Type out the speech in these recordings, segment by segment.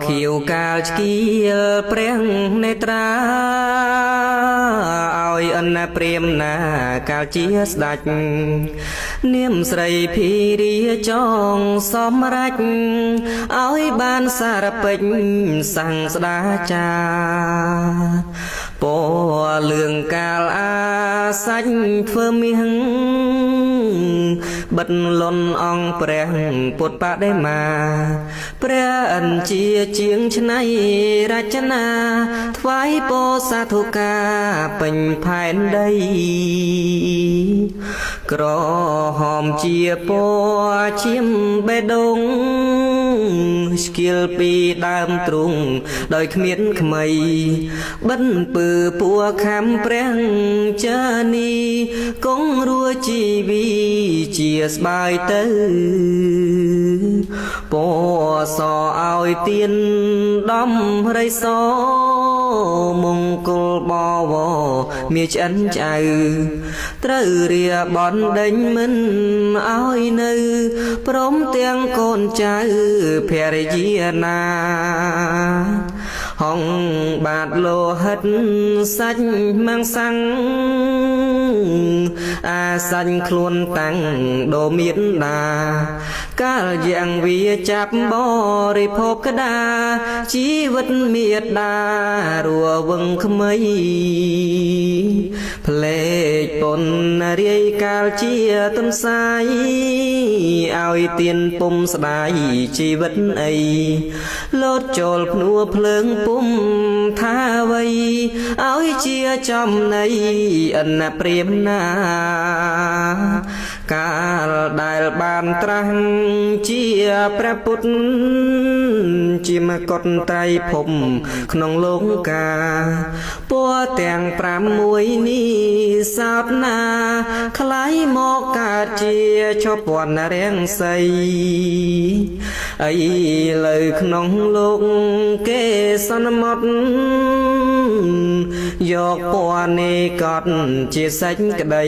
ខៀវកាលឆ្កៀលព្រះនេត្រាឲ្យអនព្រាមណាកាលជាស្ដេចនាមស្រីភីរីចងសំរេចឲ្យបានសារពេចសង្ឃស្ដាចាពលឿងកាលអាសាច់ធ្វើមាសបិទលន់អង្គព្រះពុទ្ធបដិមាព្រះអិនជាជាងឆ្នៃរចនាថ្វាយពោសាធុកាពេញផែនដីក្រហមជាពណ៌ឈាមបេះដូងស្គៀលពីដើមទ្រូងដោយគ្មានខ្មៃបិណ្ឌពើពួរខំព្រះចានីគង់រួជីវីជាស្បាយទៅពសឲ្យទៀនដំរិសមង្គលបវមានឆ្អិនចៅត្រូវរៀបន់ដេញមិនឲ្យនៅព្រមទាំងកូនចៅភរិយាណាហងបាទលោហិតសាច់មាំងសាំងអាសាញ់ខ្លួនតាំងដូមានដាកាលយ៉ាងវាចាប់បរិភោគក្តាជីវិតមេដារួវឹងក្មៃផ្លេកពនរាយកាលជាទន្សាយឲ្យទៀនពុំស្ដាយជីវិតអីលោតចូលភ្នួភ្លើងពុំថាអ្វីឲ្យជាចំណៃអនព្រាមណាកាលដែលបានត្រាស់ជាព្រះពុទ្ធជាមកុដត្រៃភពក្នុងលោកកាពណ៌ទាំង6នេះសោតណាថ្លៃមកកើតជាជប៉ុនរាំងសីអីលើក្នុងលោកគេសន្មត់យកពណ៌នេះកត់ជាសេចក្តី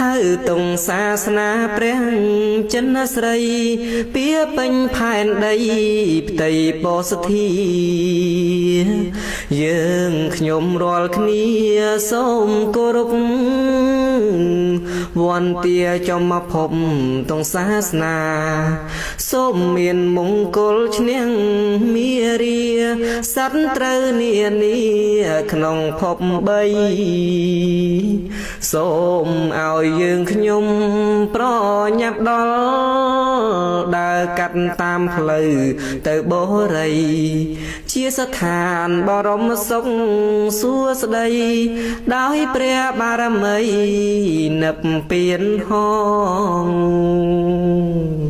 ហៅតុងសាសនាព្រះចិនស្រីពៀពេញផែនដីផ្ទៃពោធិធាយើងខ្ញុំរាល់គ្នាសូមគោរពវន្តាចំភពតុងសាសនាសូមមានមង្គលឈ្នះមារាសត្វត្រូវនានាក្នុងភព3សូមឲ្យយើងខ្ញុំប្រញាប់ដល់ដើរកាត់តាមផ្លូវទៅបរិយជាស្ថានបរមសុខសួស្តីដោយព្រះបារមីនិព្វានហង